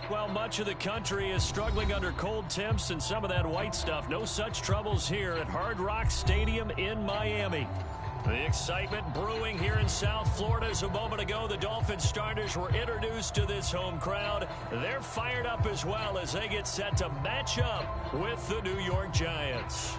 Well, much of the country is struggling under cold temps and some of that white stuff. No such troubles here at Hard Rock Stadium in Miami. The excitement brewing here in South Florida. As a moment ago, the Dolphins starters were introduced to this home crowd. They're fired up as well as they get set to match up with the New York Giants.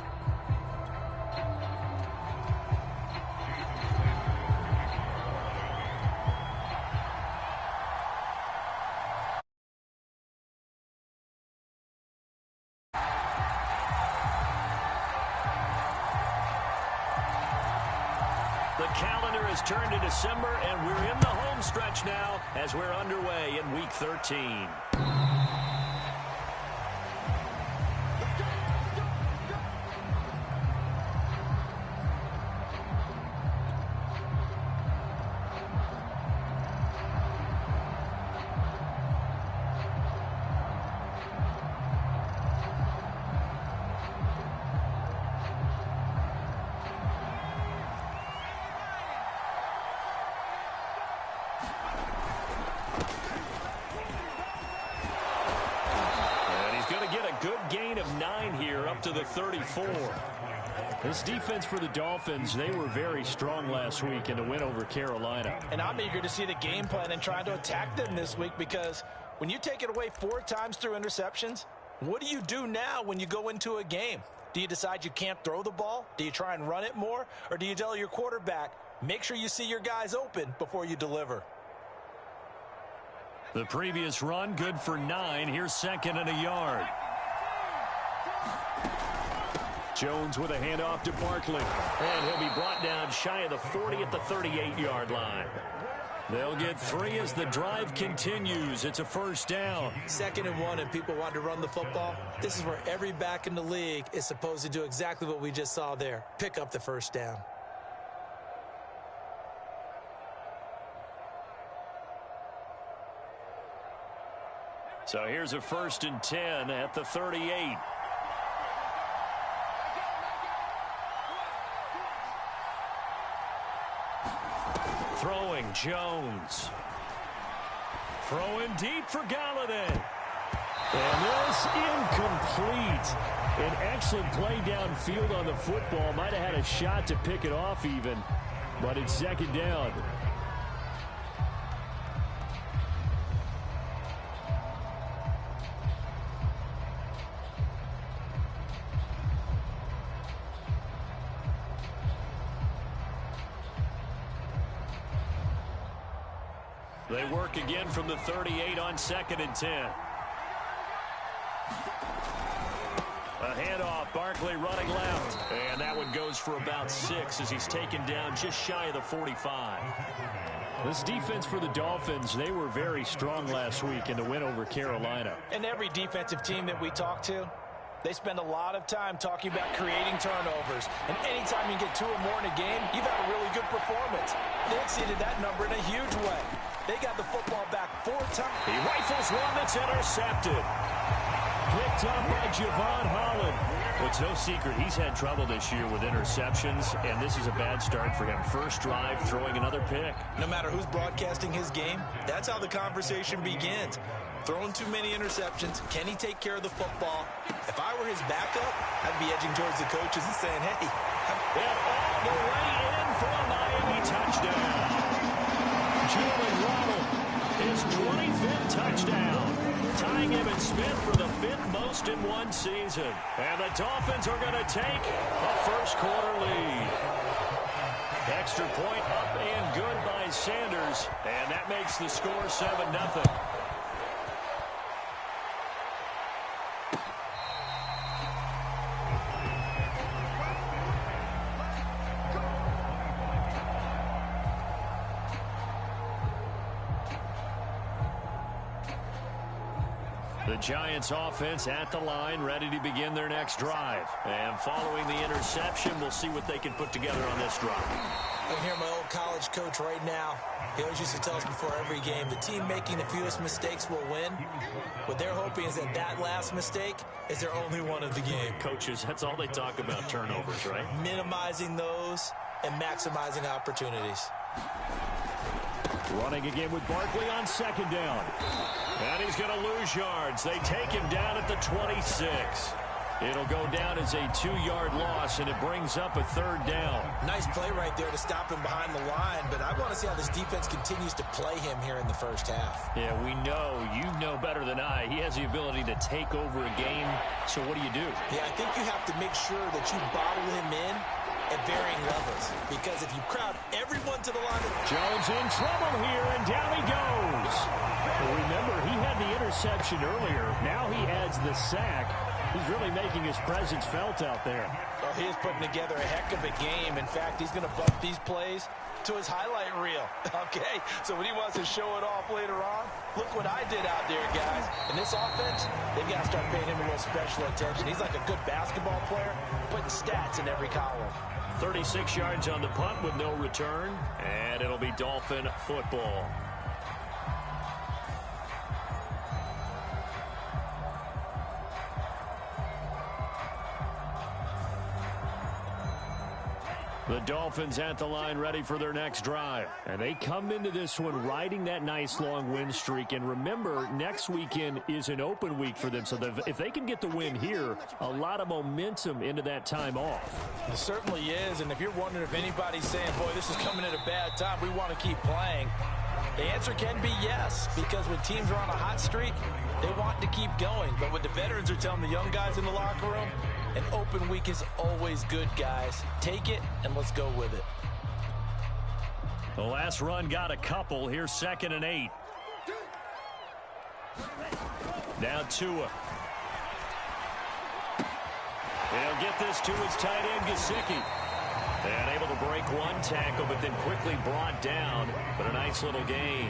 The calendar has turned to December, and we're in the home stretch now as we're underway in Week 13. To the 34. This defense for the Dolphins, they were very strong last week in the win over Carolina. And I'm eager to see the game plan and trying to attack them this week, because when you take it away 4 times through interceptions, what do you do now when you go into a game? Do you decide you can't throw the ball? Do you try and run it more? Or do you tell your quarterback, make sure you see your guys open before you deliver? The previous run, good for 9. Here's second and a yard. Jones with a handoff to Barkley. And he'll be brought down shy of the 40 at the 38-yard line. They'll get 3 as the drive continues. It's a first down. 2nd and 1, and people want to run the football. This is where every back in the league is supposed to do exactly what we just saw there. Pick up the first down. So here's a 1st and 10 at the 38. Throwing Jones. Throwing deep for Galladay. And this incomplete. An excellent play downfield on the football. Might have had a shot to pick it off even, but it's 2nd down. They work again from the 38 on 2nd and 10. A handoff, Barkley running left. And that one goes for about 6 as he's taken down just shy of the 45. This defense for the Dolphins, they were very strong last week in the win over Carolina. And every defensive team that we talk to, they spend a lot of time talking about creating turnovers. And anytime you get 2 or more in a game, you've had a really good performance. They exceeded that number in a huge way. They got the football back 4 times. He rifles one that's intercepted. Picked up by Javon Holland. Well, it's no secret he's had trouble this year with interceptions, and this is a bad start for him. First drive, throwing another pick. No matter who's broadcasting his game, that's how the conversation begins. Throwing too many interceptions. Can he take care of the football? If I were his backup, I'd be edging towards the coaches and saying, hey. And all the way in for a Miami touchdown. Jalen Waddle, his 25th touchdown, tying him and Smith for the 5th most in one season. And the Dolphins are going to take a first-quarter lead. Extra point up and good by Sanders, and that makes the score 7-0. The Giants offense at the line, ready to begin their next drive. And following the interception, we'll see what they can put together on this drive. I can hear my old college coach right now. He always used to tell us before every game, the team making the fewest mistakes will win. What they're hoping is that that last mistake is their only one of the game. Coaches, that's all they talk about, turnovers, right? Minimizing those and maximizing opportunities. Running again with Barkley on 2nd down. And he's going to lose yards. They take him down at the 26. It'll go down as a 2-yard loss, and it brings up a 3rd down. Nice play right there to stop him behind the line, but I want to see how this defense continues to play him here in the first half. Yeah, we know. You know better than I. He has the ability to take over a game, so what do you do? Yeah, I think you have to make sure that you bottle him in at varying levels, because if you crowd everyone to the line... Jones in trouble here, and down he goes. Well, remember, he had the interception earlier. Now he adds the sack. He's really making his presence felt out there. Well, he is putting together a heck of a game. In fact, he's going to bump these plays to his highlight reel. Okay, so when he wants to show it off later on, look what I did out there, guys. And this offense, they've got to start paying him a little special attention. He's like a good basketball player, putting stats in every column. 36 yards on the punt with no return, and it'll be Dolphin football. The Dolphins at the line ready for their next drive. And they come into this one riding that nice long win streak. And remember, next weekend is an open week for them. So if they can get the win here, a lot of momentum into that time off. It certainly is. And if you're wondering if anybody's saying, boy, this is coming at a bad time, we want to keep playing, the answer can be yes. Because when teams are on a hot streak, they want to keep going. But what the veterans are telling the young guys in the locker room, an open week is always good, guys. Take it, and let's go with it. The last run got a couple. Here's 2nd and 8. Now Tua. He'll get this to his tight end, Gesicki. And able to break one tackle, but then quickly brought down. But a nice little gain.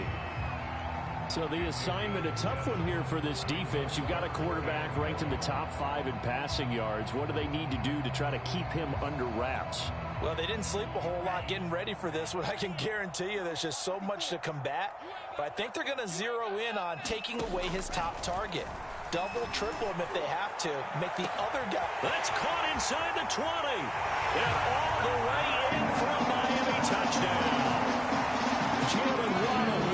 So the assignment, a tough one here for this defense. You've got a quarterback ranked in the top 5 in passing yards. What do they need to do to try to keep him under wraps? Well, they didn't sleep a whole lot getting ready for this one. I can guarantee you there's just so much to combat. But I think they're going to zero in on taking away his top target. Double, triple him if they have to. Make the other guy. That's caught inside the 20. And all the way in for a Miami touchdown. Jalen Waddle,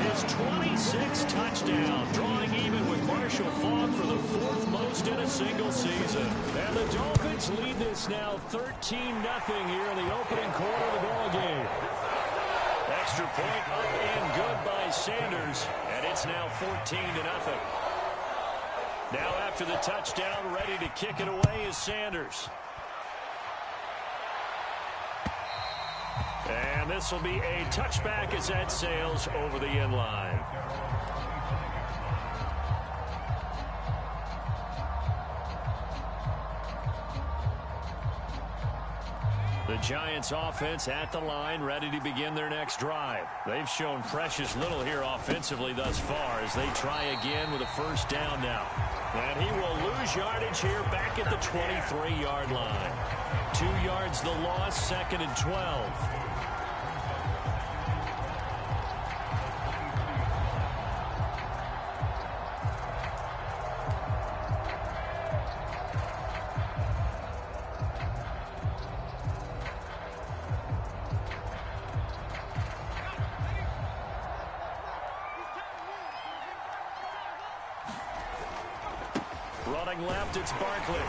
his 26th touchdown, drawing even with Marshall Faulk for the 4th most in a single season. And the Dolphins lead this now 13-0 here in the opening quarter of the ball game. Extra point up and good by Sanders, and it's now 14-0. Now after the touchdown, ready to kick it away is Sanders. And this will be a touchback as that sails over the end line. The Giants offense at the line, ready to begin their next drive. They've shown precious little here offensively thus far as they try again with a first down now. And he will lose yardage here back at the 23-yard line. 2 yards the loss, 2nd and 12. Running left, it's Barkley.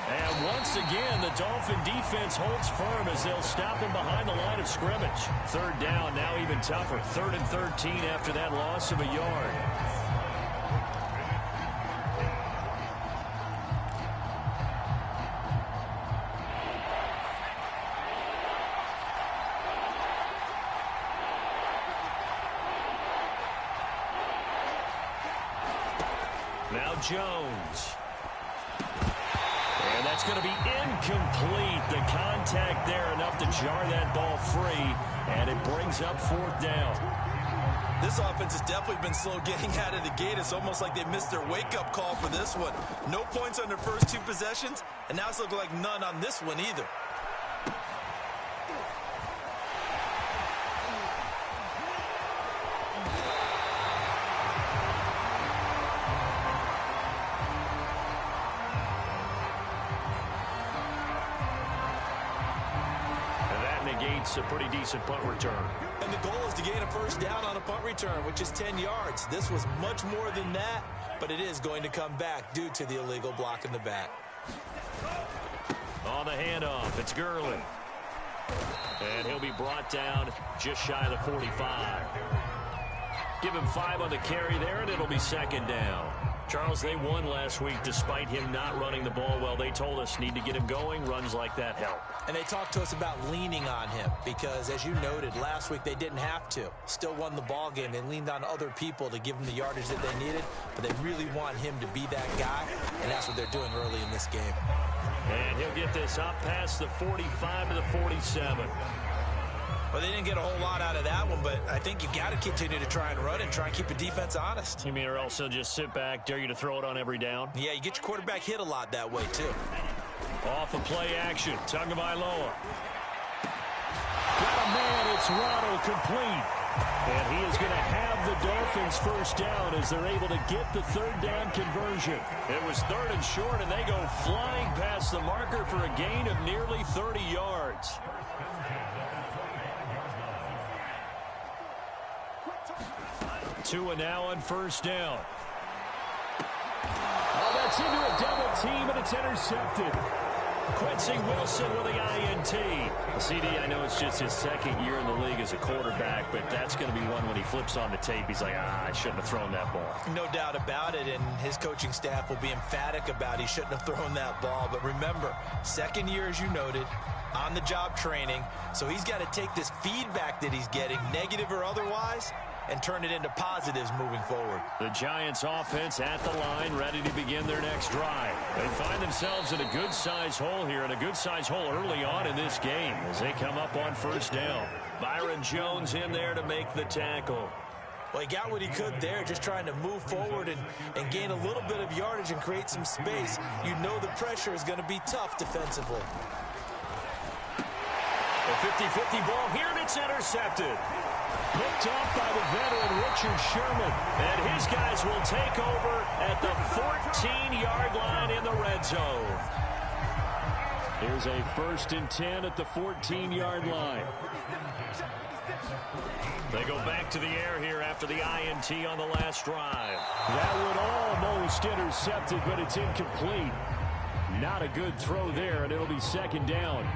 And once again, the Dolphin defense holds firm as they'll stop him behind the line of scrimmage. 3rd down, now even tougher. 3rd and 13 after that loss of a yard. Now Jones. And that's going to be incomplete. The contact there enough to jar that ball free. And it brings up 4th down. This offense has definitely been slow getting out of the gate. It's almost like they missed their wake-up call for this one. No points on their first 2 possessions, and now it's looking like none on this one either. That's a pretty decent punt return. And the goal is to gain a first down on a punt return, which is 10 yards. This was much more than that, but it is going to come back due to the illegal block in the back. On the handoff, it's Gurley. And he'll be brought down just shy of the 45. Give him 5 on the carry there, and it'll be second down. Charles, they won last week despite him not running the ball well. They told us need to get him going. Runs like that help. And they talked to us about leaning on him because, as you noted, last week they didn't have to. Still won the ball game. They leaned on other people to give them the yardage that they needed, but they really want him to be that guy, and that's what they're doing early in this game. And he'll get this up past the 45 to the 47. Well, they didn't get a whole lot out of that one, but I think you got to continue to try and run and try and keep the defense honest. You mean or else they'll just sit back, dare you to throw it on every down? Yeah, you get your quarterback hit a lot that way, too. Off of play action, Tagovailoa. Got a man, it's Waddle complete. And he is going to have the Dolphins first down as they're able to get the third down conversion. It was 3rd and short, and they go flying past the marker for a gain of nearly 30 yards. Tua now on first down. Oh, that's into a double team, and it's intercepted. Quincy Wilson with the INT. CD, I know it's just his second year in the league as a quarterback, but that's going to be one when he flips on the tape. He's like, I shouldn't have thrown that ball. No doubt about it, and his coaching staff will be emphatic about he shouldn't have thrown that ball. But remember, second year, as you noted, on-the-job training, so he's got to take this feedback that he's getting, negative or otherwise, and turn it into positives moving forward. The Giants offense at the line, ready to begin their next drive. They find themselves in a good-sized hole here, and a good-sized hole early on in this game as they come up on first down. Byron Jones in there to make the tackle. Well, he got what he could there, just trying to move forward and gain a little bit of yardage and create some space. You know the pressure is going to be tough defensively. A 50-50 ball here, and it's intercepted. Picked off by the veteran Richard Sherman. And his guys will take over at the 14-yard line in the red zone. Here's a 1st and 10 at the 14-yard line. They go back to the air here after the INT on the last drive. That would almost intercept it, but it's incomplete. Not a good throw there, and it'll be second down.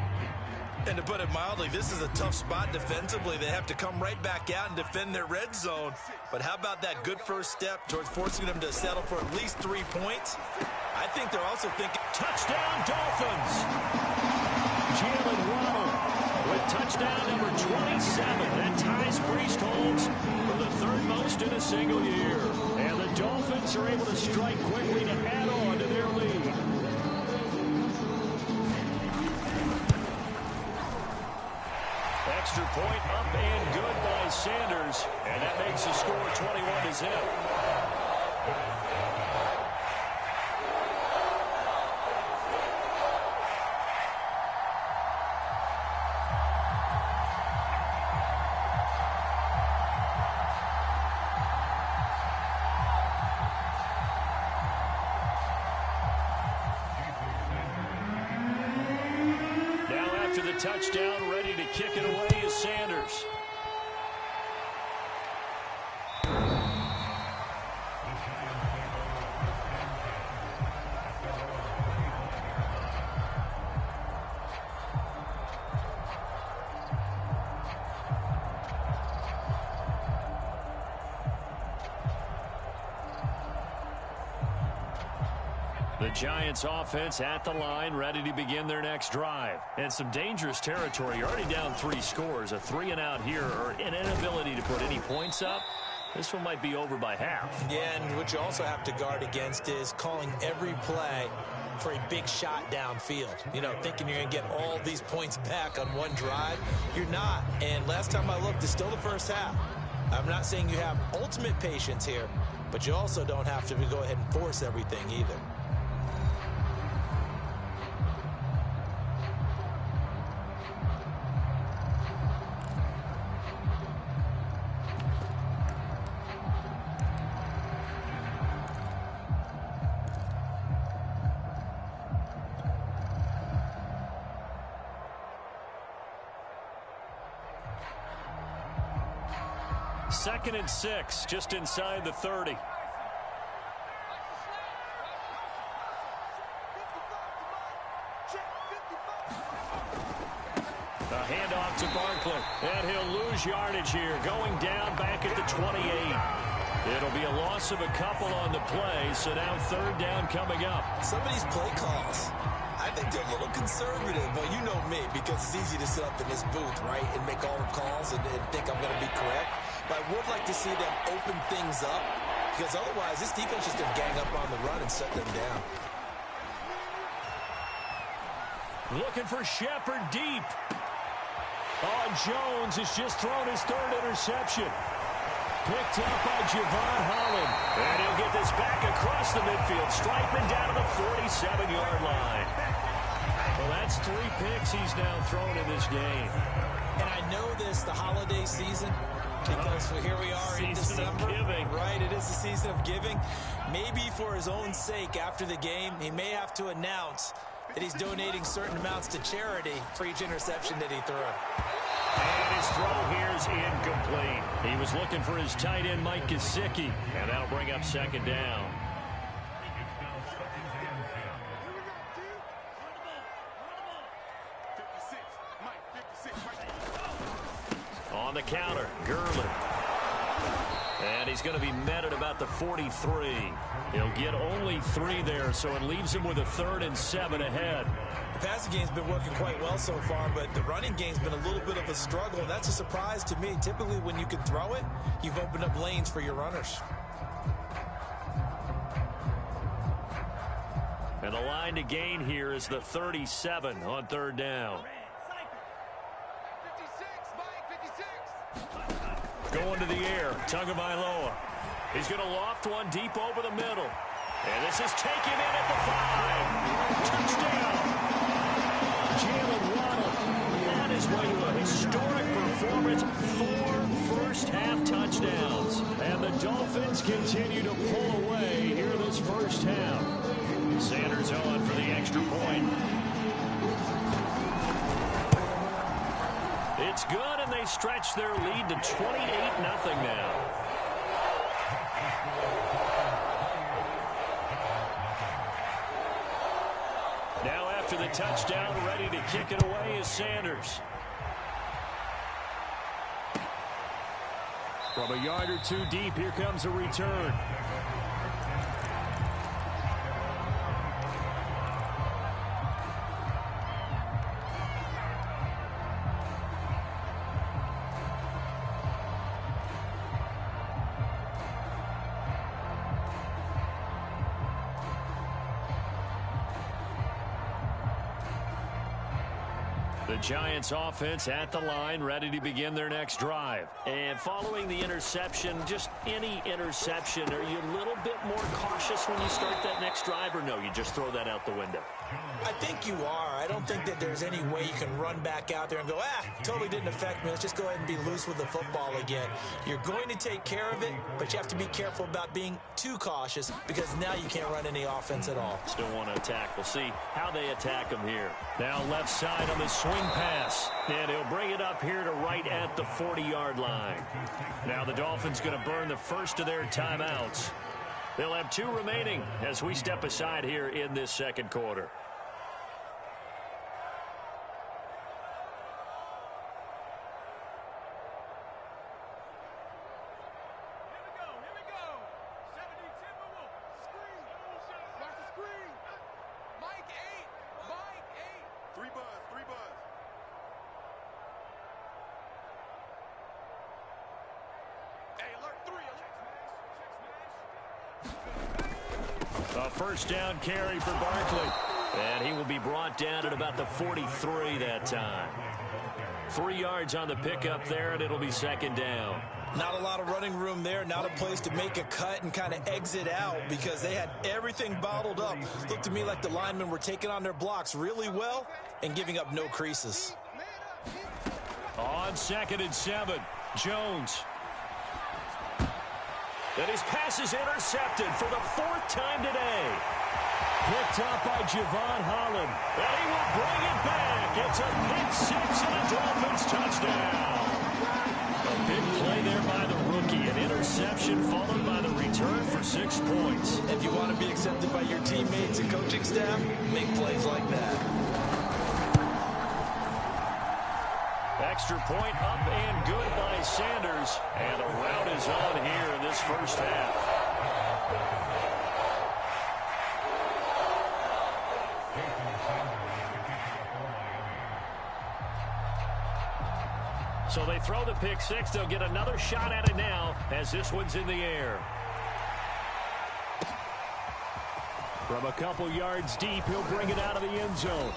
And to put it mildly, this is a tough spot defensively. They have to come right back out and defend their red zone. But how about that good first step towards forcing them to settle for at least 3 points? I think they're also thinking, touchdown Dolphins! Jalen Waddle with touchdown number 27. That ties Priest Holmes for the 3rd most in a single year. And the Dolphins are able to strike quickly to add on to their lead. Extra point up and good by Sanders, and that makes the score 21-0. After the touchdown, ready to kick it away is Sanders. The Giants offense at the line, ready to begin their next drive. And some dangerous territory. You're already down 3 scores. A 3-and-out here, or an inability to put any points up. This one might be over by half. Yeah, and what you also have to guard against is calling every play for a big shot downfield. You know, thinking you're going to get all these points back on one drive. You're not. And last time I looked, it's still the first half. I'm not saying you have ultimate patience here, but you also don't have to go ahead and force everything either. 2nd and 6, just inside the 30. A handoff to Barkley, and he'll lose yardage here, going down back at the 28. It'll be a loss of a couple on the play, so now 3rd down coming up. Some of these play calls, I think they're a little conservative, but you know me, because it's easy to sit up in this booth, right, and make all the calls and think I'm going to be correct. But I would like to see them open things up, because otherwise this defense is going to gang up on the run and shut them down. Looking for Shepard deep. Oh, Jones has just thrown his 3rd interception. Picked up by Javon Holland. And he'll get this back across the midfield. Striping down to the 47-yard line. Well, that's 3 picks he's now thrown in this game. And I know this, the holiday season, because here we are in December. Right, it is the season of giving. Maybe for his own sake after the game, he may have to announce that he's donating certain amounts to charity for each interception that he threw. And his throw here is incomplete. He was looking for his tight end, Mike Gesicki, and that'll bring up 2nd down. On the counter, Gurley. And he's going to be met at about the 43. He'll get only 3 there, so it leaves him with a 3rd and 7 ahead. The passing game's been working quite well so far, but the running game's been a little bit of a struggle. That's a surprise to me. Typically, when you can throw it, you've opened up lanes for your runners. And the line to gain here is the 37 on 3rd down. Going to the air, Tagovailoa. He's going to loft one deep over the middle. And this is taken in at the 5. Touchdown. Jalen Waddle on his way to a historic performance. 4 first-half touchdowns. And the Dolphins continue to pull away here this first half. Sanders on for the extra point. It's good, and they stretch their lead to 28-0 now. Now after the touchdown, ready to kick it away is Sanders. From a yard or 2 deep, here comes a return. The Giants offense at the line, ready to begin their next drive. And following the interception, just any interception, are you a little bit more cautious when you start that next drive, or no, you just throw that out the window? I think you are. I don't think that there's any way you can run back out there and go, totally didn't affect me. Let's just go ahead and be loose with the football again. You're going to take care of it, but you have to be careful about being too cautious, because now you can't run any offense at all. Still want to attack. We'll see how they attack them here. Now left side on the swing pass, and he'll bring it up here to right at the 40-yard line. Now the Dolphins going to burn the first of their timeouts. They'll have 2 remaining as we step aside here in this second quarter. A first down carry for Barkley. And he will be brought down at about the 43 that time. 3 yards on the pickup there, and it'll be 2nd down. Not a lot of running room there. Not a place to make a cut and kind of exit out, because they had everything bottled up. Looked to me like the linemen were taking on their blocks really well and giving up no creases. On 2nd and 7, Jones. And his pass is intercepted for the 4th time today. Picked up by Javon Holland. And he will bring it back. It's a pick 6 and a Dolphins touchdown. A big play there by the rookie. interception followed by the return for 6 points. If you want to be accepted by your teammates and coaching staff, make plays like that. Extra point up and good by Sanders. And a rout is on here in this first half. So they throw the pick six. They'll get another shot at it now as this one's in the air. From a couple yards deep, he'll bring it out of the end zone.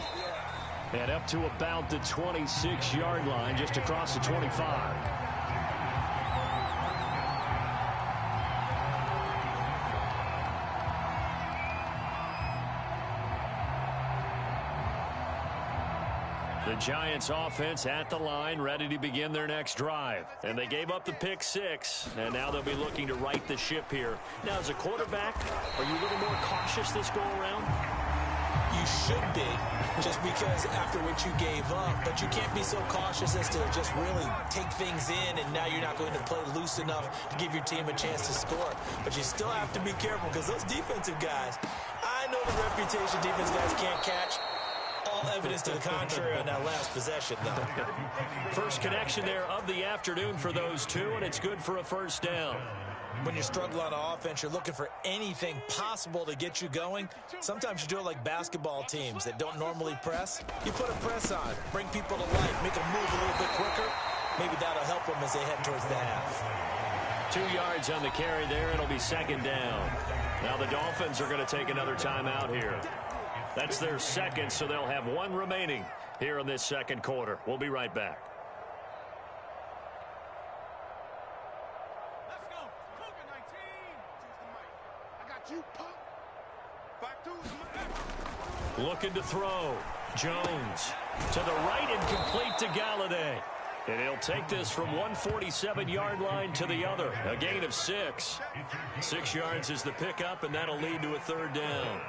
And up to about the 26-yard line, just across the 25. The Giants offense at the line, ready to begin their next drive. And they gave up the pick six, and now they'll be looking to right the ship here. Now, as a quarterback, are you a little more cautious this go-around? You should be, just because after what you gave up. But you can't be so cautious as to just really take things in, and now you're not going to play loose enough to give your team a chance to score. But you still have to be careful, because those defensive guys, I know the reputation defense guys can't catch. All evidence to the contrary on that last possession, though. First connection there of the afternoon for those two, and it's good for a first down. When you're struggling on offense, you're looking for anything possible to get you going. Sometimes you do it like basketball teams that don't normally press. You put a press on, bring people to life, make them move a little bit quicker. Maybe that'll help them as they head towards the half. 2 yards on the carry there. It'll be second down. Now the Dolphins are going to take another timeout here. That's their second, so they'll have one remaining here in this second quarter. We'll be right back. Let's go. Cougar 19. I got you, punk. 5-2. Looking to throw. Jones to the right and complete to Galladay. And he'll take this from 147-yard line to the other. A gain of 6. 6 yards is the pickup, and that'll lead to a third down.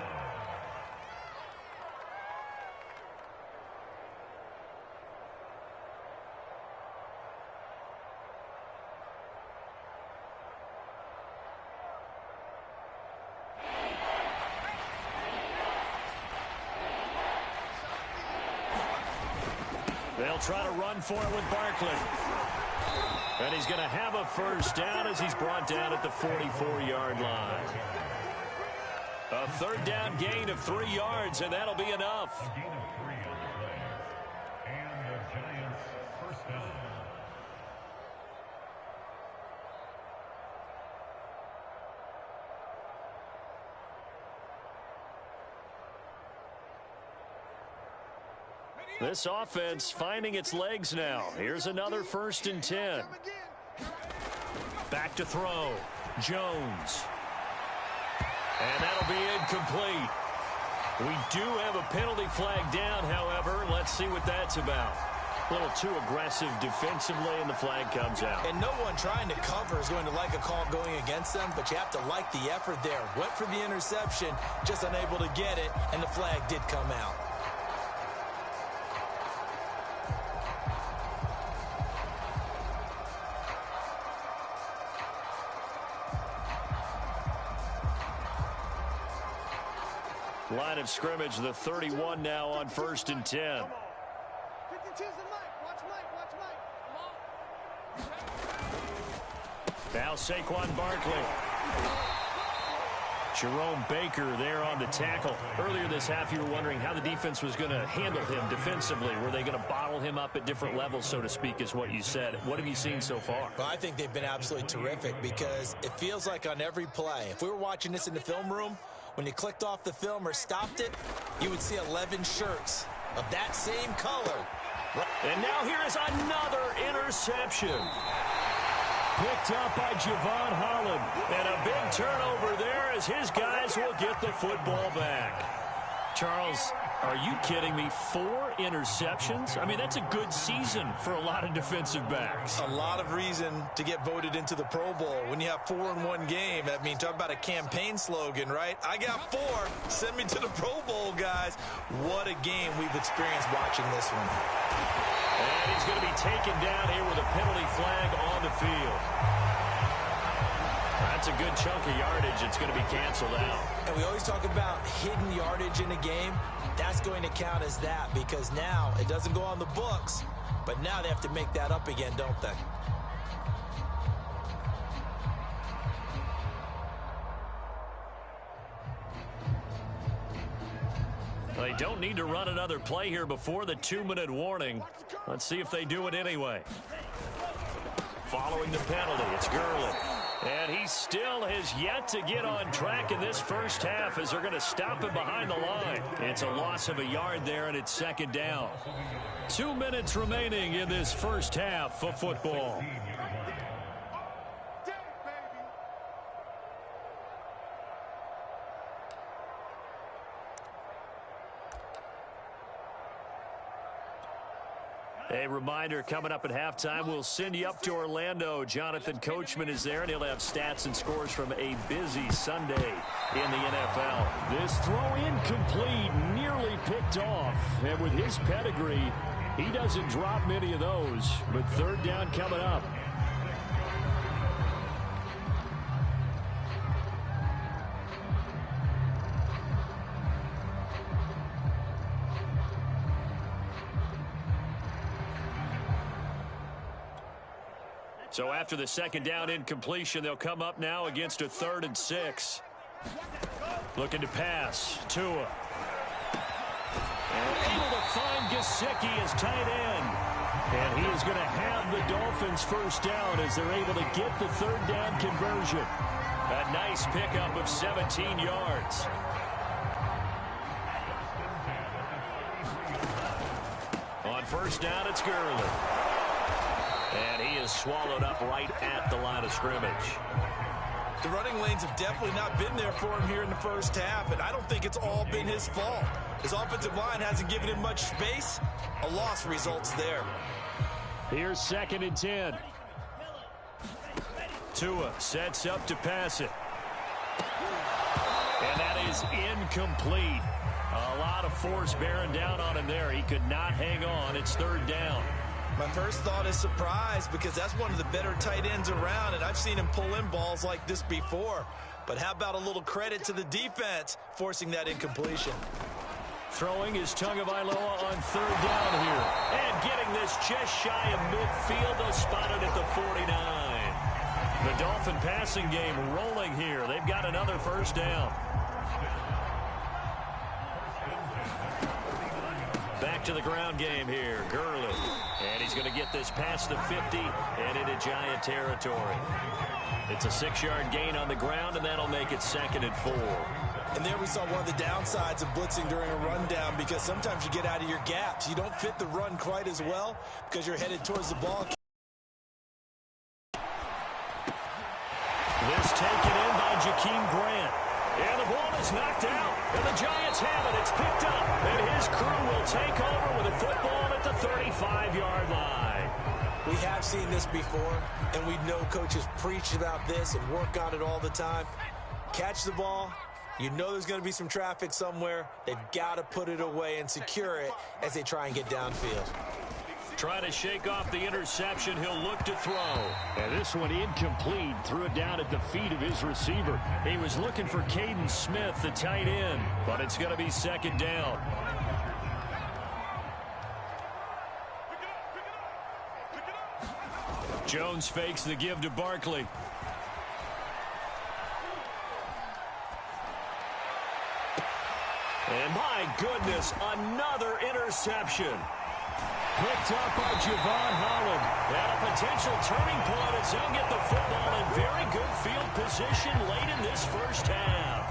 They'll try to run for it with Barkley. And he's going to have a first down as he's brought down at the 44-yard line. A third down gain of 3 yards, and that'll be enough. This offense finding its legs now. Here's another 1st and 10. Back to throw. Jones. And that'll be incomplete. We do have a penalty flag down, however. Let's see what that's about. A little too aggressive defensively, and the flag comes out. And no one trying to cover is going to like a call going against them, but you have to like the effort there. Went for the interception, just unable to get it, and the flag did come out. Line of scrimmage, the 31 now on 1st and 10. Now Saquon Barkley. Jerome Baker there on the tackle. Earlier this half, you were wondering how the defense was going to handle him defensively. Were they going to bottle him up at different levels, so to speak, is what you said. What have you seen so far? Well, I think they've been absolutely terrific because it feels like on every play, if we were watching this in the film room, when you clicked off the film or stopped it, you would see 11 shirts of that same color. And now here is another interception. Picked up by Javon Holland. And a big turnover there as his guys will get the football back. Charles, are you kidding me? 4 interceptions? I mean, that's a good season for a lot of defensive backs. A lot of reason to get voted into the Pro Bowl. When you have 4 in one game, I mean, talk about a campaign slogan, right? I got 4. Send me to the Pro Bowl, guys. What a game we've experienced watching this one. And he's going to be taken down here with a penalty flag on the field. That's a good chunk of yardage. It's going to be canceled out. And we always talk about hidden yardage in a game. That's going to count as that because now it doesn't go on the books, but now they have to make that up again, don't they? They don't need to run another play here before the 2-minute warning. Let's see if they do it anyway. Following the penalty, it's Gurley. And he still has yet to get on track in this first half as they're going to stop him behind the line. It's a loss of a yard there, and it's second down. 2 minutes remaining in this first half of football. A reminder, coming up at halftime, we'll send you up to Orlando. Jonathan Coachman is there, and he'll have stats and scores from a busy Sunday in the NFL. This throw incomplete, nearly picked off. And with his pedigree, he doesn't drop many of those. But third down coming up. So after the second down incompletion, they'll come up now against a 3rd and 6. Looking to pass. Tua. And able to find Gesicki as tight end. And he is going to have the Dolphins first down as they're able to get the third down conversion. A nice pickup of 17 yards. On first down, it's Gurley. And he is swallowed up right at the line of scrimmage. The running lanes have definitely not been there for him here in the first half, and I don't think it's all been his fault. His offensive line hasn't given him much space. A loss results there. Here's 2nd and 10. Tua sets up to pass it. And that is incomplete. A lot of force bearing down on him there. He could not hang on. It's third down. My first thought is surprise because that's one of the better tight ends around, and I've seen him pull in balls like this before. But how about a little credit to the defense forcing that incompletion? Throwing is Tagovailoa on third down here. And getting this just shy of midfield. They'll spot it at the 49. The Dolphin passing game rolling here. They've got another first down. Back to the ground game here. Gurley. And he's going to get this past the 50 and into Giant territory. It's a 6-yard gain on the ground, and that'll make it 2nd and 4. And there we saw one of the downsides of blitzing during a rundown because sometimes you get out of your gaps. You don't fit the run quite as well because you're headed towards the ball. This taken in by Jakeem Grant. And the ball is knocked out. And the Giants have it. It's picked up. And his crew will take over with a football at the 35-yard line. We have seen this before, and we know coaches preach about this and work on it all the time. Catch the ball. You know there's going to be some traffic somewhere. They've got to put it away and secure it as they try and get downfield. Trying to shake off the interception. He'll look to throw. And this one incomplete. Threw it down at the feet of his receiver. He was looking for Caden Smith, the tight end, but it's going to be second down. Jones fakes the give to Barkley. And my goodness, another interception. Picked up by Javon Holland. And a potential turning point as they'll get the football in very good field position late in this first half.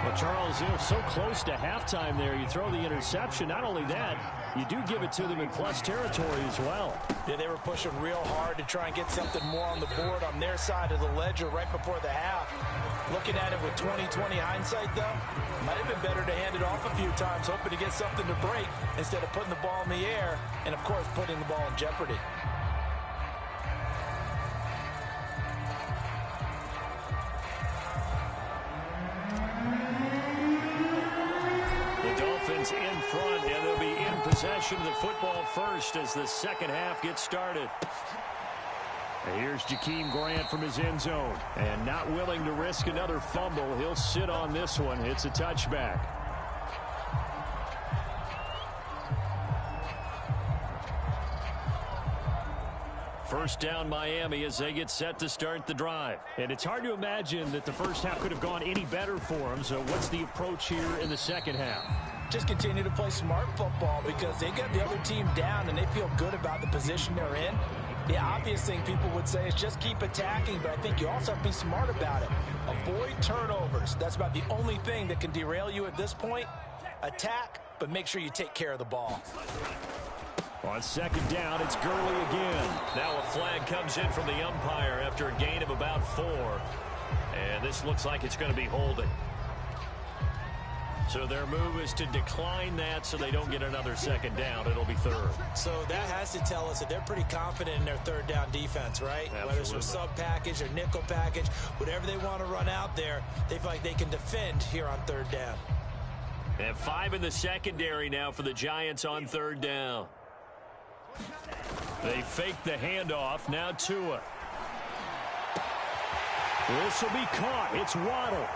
Well, Charles, you know, so close to halftime there. You throw the interception. Not only that, you do give it to them in plus territory as well. Yeah, they were pushing real hard to try and get something more on the board on their side of the ledger right before the half. Looking at it with 20/20 hindsight, though, might have been better to hand it off a few times, hoping to get something to break instead of putting the ball in the air and, of course, putting the ball in jeopardy. The Dolphins in front, and they'll be in possession of the football first as the second half gets started. And here's Jakeem Grant from his end zone. And not willing to risk another fumble. He'll sit on this one. It's a touchback. First down Miami as they get set to start the drive. And it's hard to imagine that the first half could have gone any better for them. So what's the approach here in the second half? Just continue to play smart football because they got the other team down and they feel good about the position they're in. The obvious thing people would say is just keep attacking, but I think you also have to be smart about it. Avoid turnovers. That's about the only thing that can derail you at this point. Attack, but make sure you take care of the ball. On second down, it's Gurley again. Now a flag comes in from the umpire after a gain of about 4. And this looks like it's going to be holding. So their move is to decline that so they don't get another second down. It'll be third. So that has to tell us that they're pretty confident in their third down defense, right? Absolutely. Whether it's a sub package or nickel package, whatever they want to run out there, they feel like they can defend here on third down. And 5 in the secondary now for the Giants on third down. They fake the handoff. Now Tua. This will be caught. It's Waddle.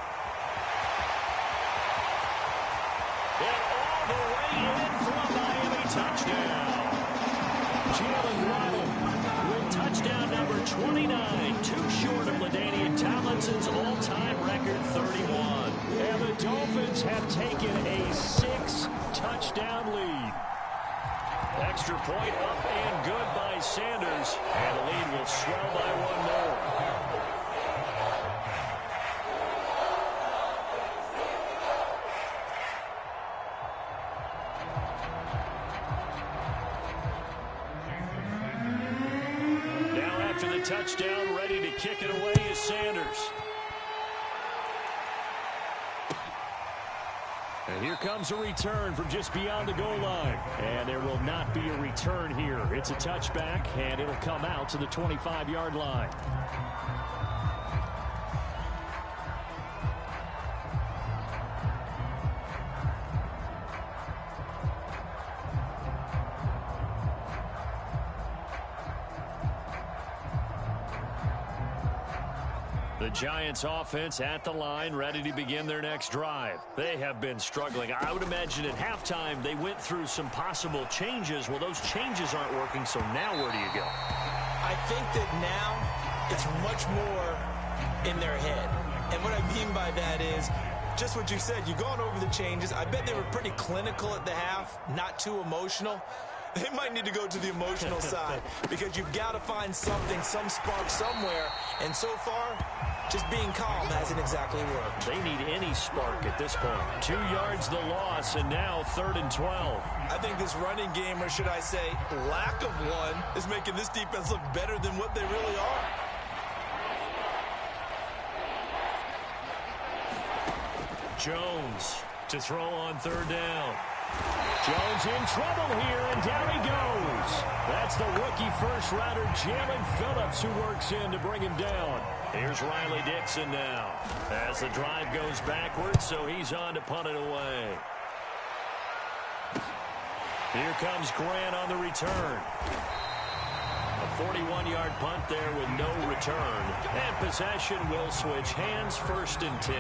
And all the way in for a Miami touchdown. Jalen Waddle with touchdown number 29, too short of LaDainian Tomlinson's all-time record 31. And the Dolphins have taken a 6-touchdown lead. Extra point up and good by Sanders. And the lead will swell by 1 more. Touchdown, ready to kick it away is Sanders. And here comes a return from just beyond the goal line. And there will not be a return here. It's a touchback, and it'll come out to the 25-yard line. The Giants offense at the line, ready to begin their next drive. They have been struggling. I would imagine at halftime they went through some possible changes. Well, those changes aren't working, so now where do you go? I think that now it's much more in their head. And what I mean by that is just what you said. You've gone over the changes. I bet they were pretty clinical at the half, not too emotional. They might need to go to the emotional side because you've got to find something, some spark somewhere. And so far, just being calm hasn't exactly worked. They need any spark at this point. 2 yards the loss, and now 3rd and 12. I think this running game, or should I say lack of one, is making this defense look better than what they really are. Jones to throw on 3rd down. Jones in trouble here, and down he goes. That's the rookie first-rounder, Jalen Phillips, who works in to bring him down. Here's Riley Dixon now as the drive goes backwards, so he's on to punt it away. Here comes Grant on the return. A 41-yard punt there with no return. And possession will switch hands, 1st and 10.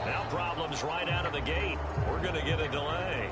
Now problems right out of the gate. We're going to get a delay.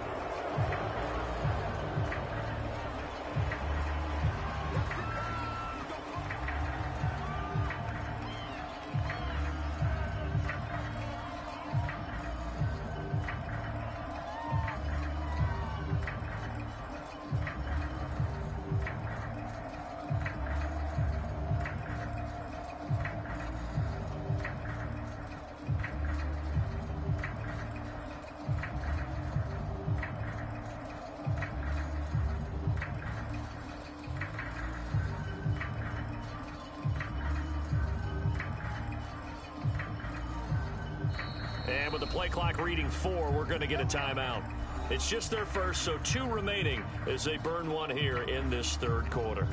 And with the play clock reading 4, we're going to get a timeout. It's just their first, so 2 remaining as they burn one here in this third quarter.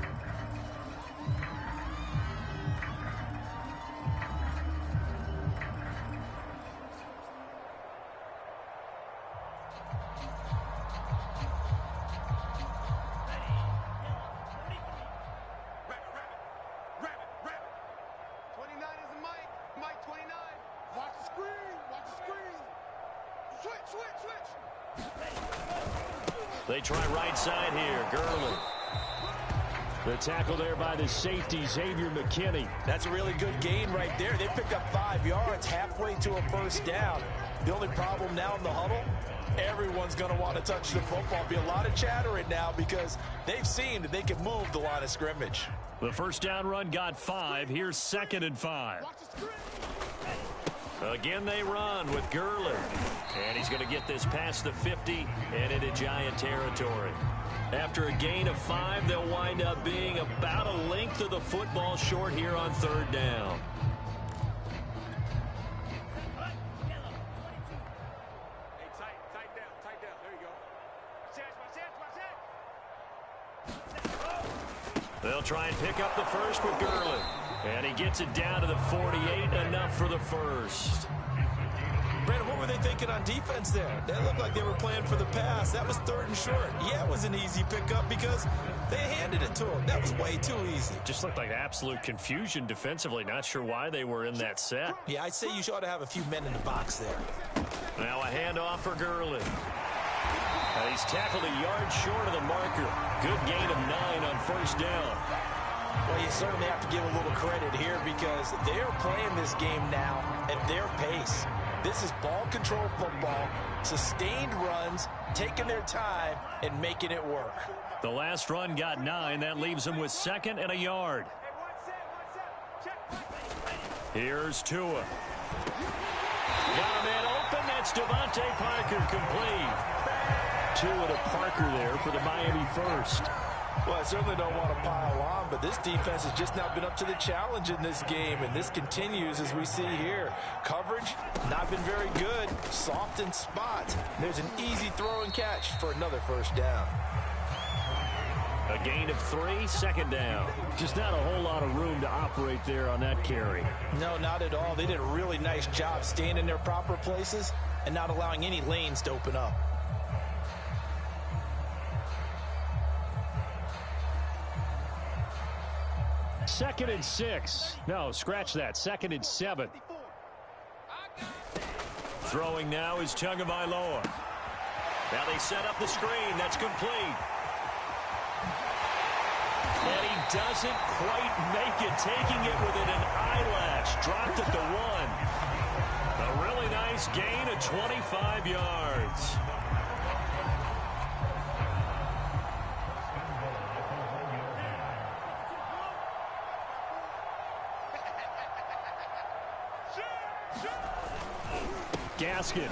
They try right side here. Gurley. The tackle there by the safety, Xavier McKinney. That's a really good gain right there. They picked up 5 yards halfway to a first down. The only problem now in the huddle, everyone's going to want to touch the football. Be a lot of chatter right now because they've seen that they can move the line of scrimmage. The first down run got 5. Here's 2nd and 5. Again, they run with Gurley. And he's going to get this past the 50 and into Giant territory. After a gain of 5, they'll wind up being about a length of the football short here on 3rd down. Hey, tight down. There you go. They'll try and pick up the first with Gurley. And he gets it down to the 48, enough for the first. Brandon, what were they thinking on defense there? That looked like they were playing for the pass. That was 3rd and short. Yeah, it was an easy pickup because they handed it to him. That was way too easy. Just looked like absolute confusion defensively. Not sure why they were in that set. Yeah, I'd say you ought to have a few men in the box there. Now a handoff for Gurley. And he's tackled a yard short of the marker. Good gain of 9 on first down. Well, you certainly have to give a little credit here because they're playing this game now at their pace. This is ball control football, sustained runs, taking their time, and making it work. The last run got 9. That leaves them with 2nd and a yard. Here's Tua. Got a man open. That's Devontae Parker complete. Tua to Parker there for the Miami first. Well, I certainly don't want to pile on, but this defense has just not been up to the challenge in this game, and this continues as we see here. Coverage, not been very good. Soft in spots. There's an easy throw and catch for another first down. A gain of 3, 2nd down. Just not a whole lot of room to operate there on that carry. No, not at all. They did a really nice job staying in their proper places and not allowing any lanes to open up. Second and 6. No, scratch that. 2nd and 7. Throwing now is Tagovailoa. Now they set up the screen. That's complete. And he doesn't quite make it, taking it within an eyelash. Dropped at the 1. A really nice gain of 25 yards. Gaskin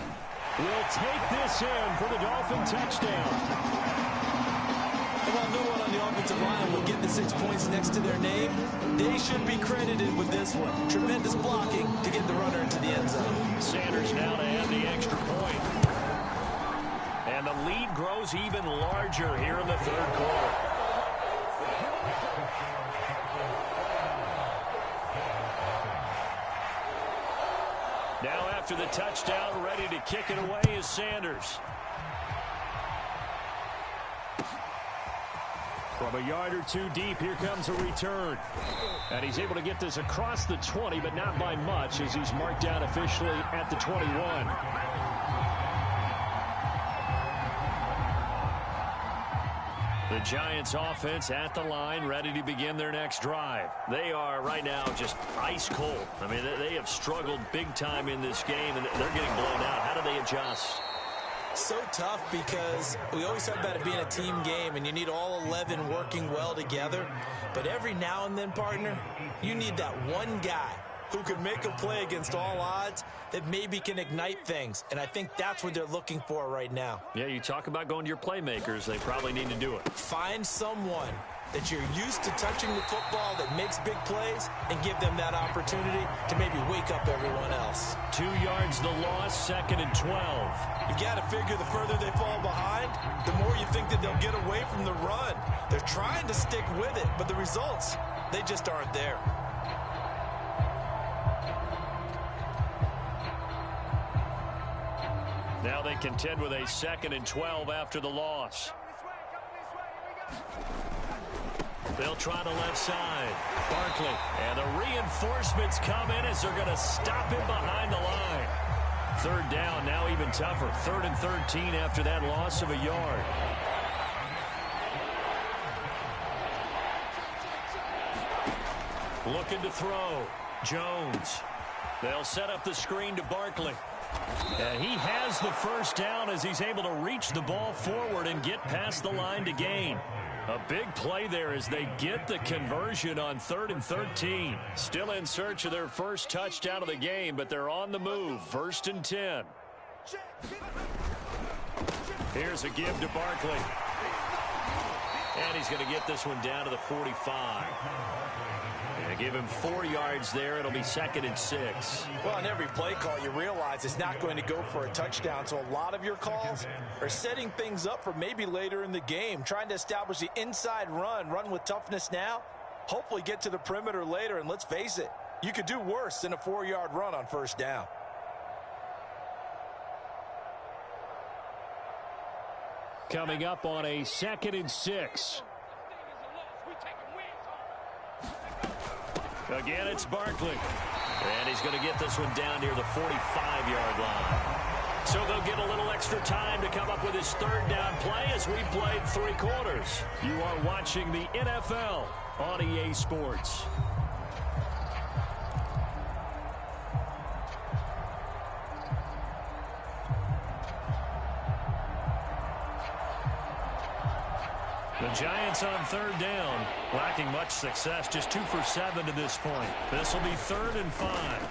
will take this in for the Dolphin touchdown. And while no one on the offensive line will get the 6 points next to their name, they should be credited with this one. Tremendous blocking to get the runner into the end zone. Sanders now to add the extra point. And the lead grows even larger here in the 3rd quarter. Now after the touchdown, ready to kick it away is Sanders. From a yard or 2 deep, here comes a return. And he's able to get this across the 20, but not by much as he's marked down officially at the 21. The Giants offense at the line, ready to begin their next drive. They are right now just ice cold. I mean, they have struggled big time in this game, and they're getting blown out. How do they adjust? So tough because we always talk about it being a team game, and you need all 11 working well together. But every now and then, partner, you need that one guy who can make a play against all odds that maybe can ignite things. And I think that's what they're looking for right now. Yeah, you talk about going to your playmakers. They probably need to do it. Find someone that you're used to touching the football that makes big plays and give them that opportunity to maybe wake up everyone else. 2 yards the loss, 2nd and 12. You got to figure the further they fall behind, the more you think that they'll get away from the run. They're trying to stick with it, but the results, they just aren't there. Now they contend with a 2nd and 12 after the loss. They'll try the left side. Barkley. And the reinforcements come in as they're going to stop him behind the line. 3rd down, now even tougher. 3rd and 13 after that loss of a yard. Looking to throw. Jones. They'll set up the screen to Barkley. And he has the first down as he's able to reach the ball forward and get past the line to gain. A big play there as they get the conversion on 3rd and 13. Still in search of their first touchdown of the game, but they're on the move. 1st and 10. Here's a give to Barkley. And he's going to get this one down to the 45. And give him 4 yards there. It'll be 2nd and 6. Well, on every play call, you realize it's not going to go for a touchdown. So a lot of your calls are setting things up for maybe later in the game, trying to establish the inside run with toughness now, hopefully get to the perimeter later. And let's face it, you could do worse than a 4-yard run on 1st down. Coming up on a 2nd and 6. Again, it's Barkley. And he's going to get this one down near the 45-yard line. So they'll get a little extra time to come up with his 3rd down play as we played 3 quarters. You are watching the NFL on EA Sports. The Giants on 3rd down, lacking much success, just 2 for 7 to this point. This will be 3rd and 5.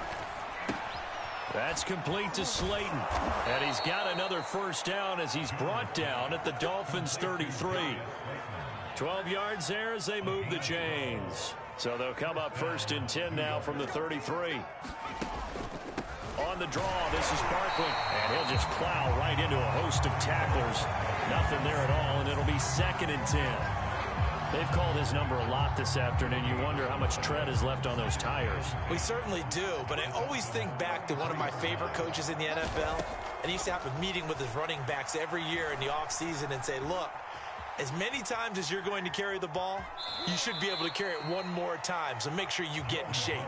That's complete to Slayton. And he's got another 1st down as he's brought down at the Dolphins' 33. 12 yards there as they move the chains. So they'll come up 1st and 10 now from the 33. On the draw, this is Barkley. And he'll just plow right into a host of tacklers. Nothing there at all, and it'll be 2nd and 10. They've called his number a lot this afternoon. You wonder how much tread is left on those tires. We certainly do, but I always think back to one of my favorite coaches in the NFL, and he used to have a meeting with his running backs every year in the offseason and say, look, as many times as you're going to carry the ball, you should be able to carry it one more time, so make sure you get in shape.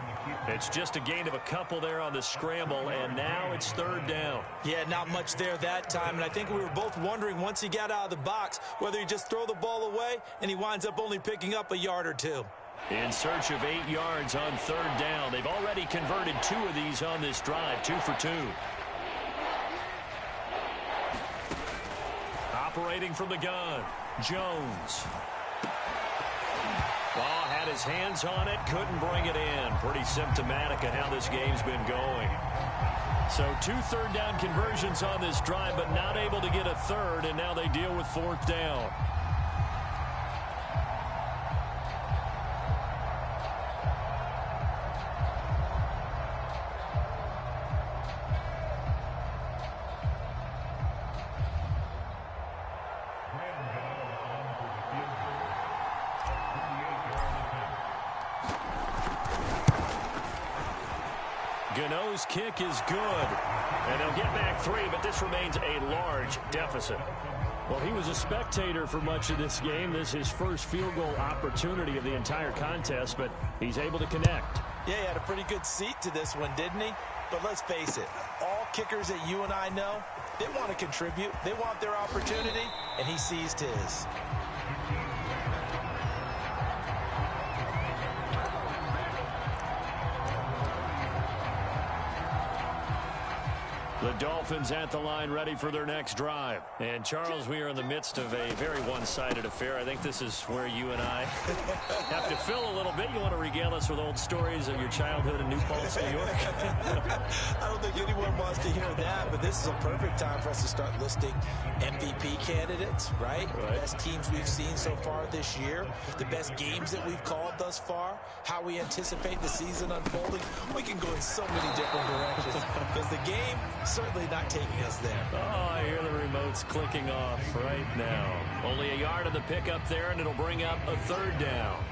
It's just a gain of a couple there on the scramble, and now it's 3rd down. Yeah, not much there that time, and I think we were both wondering once he got out of the box whether he just throw the ball away, and he winds up only picking up a yard or 2. In search of 8 yards on 3rd down. They've already converted 2 of these on this drive, 2 for 2. Operating from the gun, Jones. Ball had his hands on it, couldn't bring it in. Pretty symptomatic of how this game's been going. So 2 3rd down conversions on this drive, but not able to get a 3rd, and now they deal with 4th down. Gano's kick is good. And they'll get back 3, but this remains a large deficit. Well, he was a spectator for much of this game. This is his first field goal opportunity of the entire contest, but he's able to connect. Yeah, he had a pretty good seat to this one, didn't he? But let's face it, all kickers that you and I know, they want to contribute. They want their opportunity, and he seized his. The Dolphins at the line, ready for their next drive. And, Charles, we are in the midst of a very one-sided affair. I think this is where you and I have to fill a little bit. You want to regale us with old stories of your childhood in New Paltz, New York? I don't think anyone wants to hear that, but this is a perfect time for us to start listing MVP candidates, right? The best teams we've seen so far this year, the best games that we've called thus far, how we anticipate the season unfolding. We can go in so many different directions because the game certainly not taking us there. Oh, I hear the remotes clicking off right now. Only a yard of the pickup there, and it'll bring up a third down.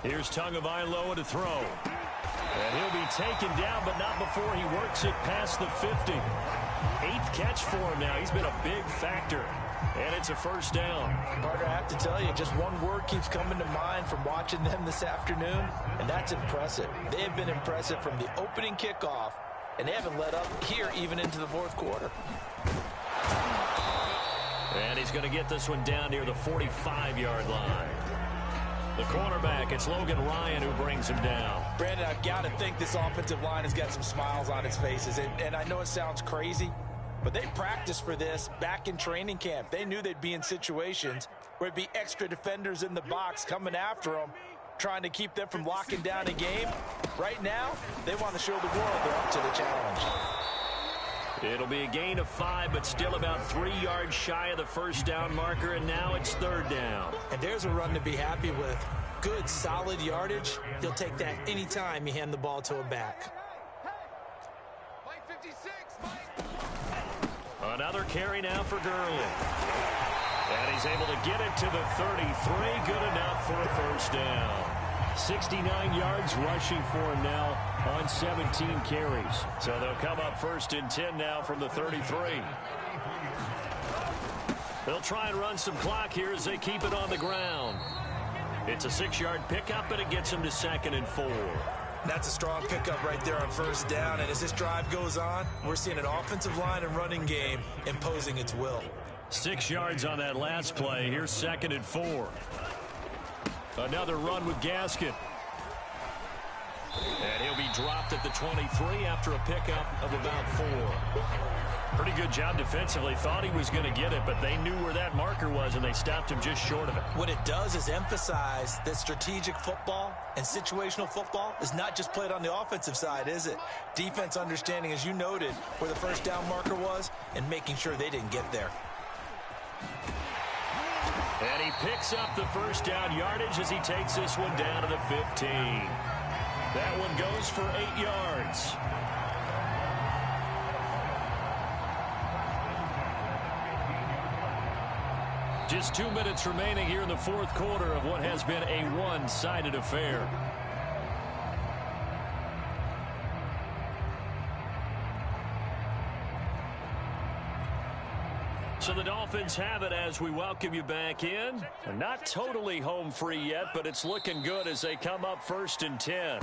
Here's Tagovailoa to throw. And he'll be taken down, but not before he works it past the 50. 8th catch for him now. He's been a big factor. And it's a first down. Carter, I have to tell you, just one word keeps coming to mind from watching them this afternoon, and that's impressive. They have been impressive from the opening kickoff, and they haven't let up here even into the fourth quarter. And he's going to get this one down near the 45-yard line. The cornerback, it's Logan Ryan who brings him down. Brandon, I've got to think this offensive line has got some smiles on its faces, and I know it sounds crazy, but they practiced for this back in training camp. They knew they'd be in situations where it'd be extra defenders in the box coming after them, trying to keep them from locking down a game. Right now, they want to show the world they're up to the challenge. It'll be a gain of 5, but still about 3 yards shy of the first down marker, and now it's third down. And there's a run to be happy with. Good, solid yardage. He'll take that anytime you hand the ball to a back. Mike 56, Mike. Another carry now for Gurley. And he's able to get it to the 33. Good enough for a first down. 69 yards rushing for him now on 17 carries. So they'll come up first and 10 now from the 33. They'll try and run some clock here as they keep it on the ground. It's a 6-yard pickup, and it gets them to 2nd and 4. That's a strong pickup right there on first down. And as this drive goes on, we're seeing an offensive line and running game imposing its will. 6 yards on that last play. Here's 2nd and 4. Another run with Gaskin. And he'll be dropped at the 23 after a pickup of about 4. Pretty good job defensively. Thought he was going to get it, but they knew where that marker was, and they stopped him just short of it. What it does is emphasize that strategic football and situational football is not just played on the offensive side, is it? Defense understanding, as you noted, where the first down marker was and making sure they didn't get there. And he picks up the first down yardage as he takes this one down to the 15. That one goes for 8 yards. Just 2 minutes remaining here in the fourth quarter of what has been a one-sided affair. So the Dolphins have it as we welcome you back in. They're not totally home free yet, but it's looking good as they come up 1st and 10.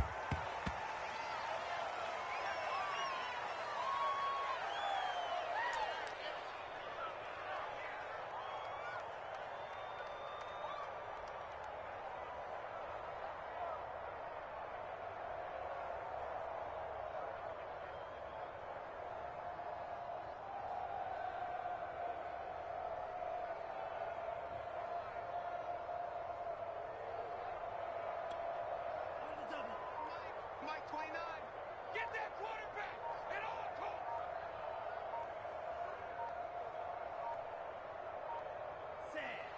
Mike 29. Get that quarterback at all costs.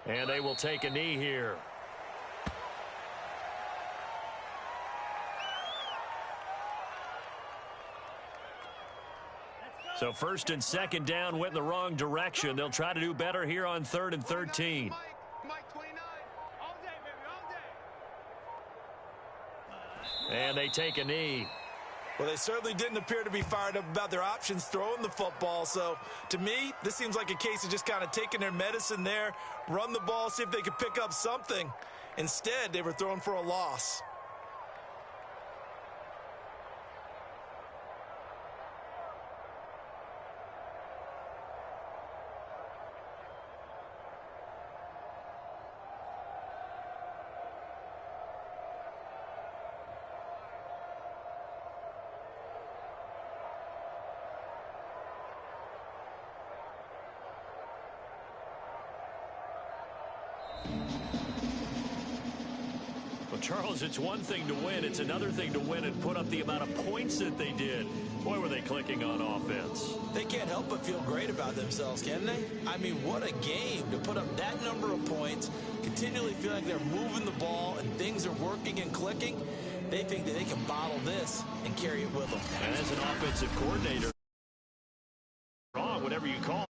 And they will take a knee here. So 1st and 2nd down went in the wrong direction. They'll try to do better here on 3rd and 13. Mike 29. All day, baby, all day. And they take a knee. Well, they certainly didn't appear to be fired up about their options throwing the football. So, to me, this seems like a case of just kind of taking their medicine there, run the ball, see if they could pick up something. Instead, they were throwing for a loss. Charles, it's one thing to win. It's another thing to win and put up the amount of points that they did. Boy, were they clicking on offense. They can't help but feel great about themselves, can they? I mean, what a game to put up that number of points, continually feel like they're moving the ball and things are working and clicking. They think that they can bottle this and carry it with them. And as an offensive coordinator, wrong, whatever you call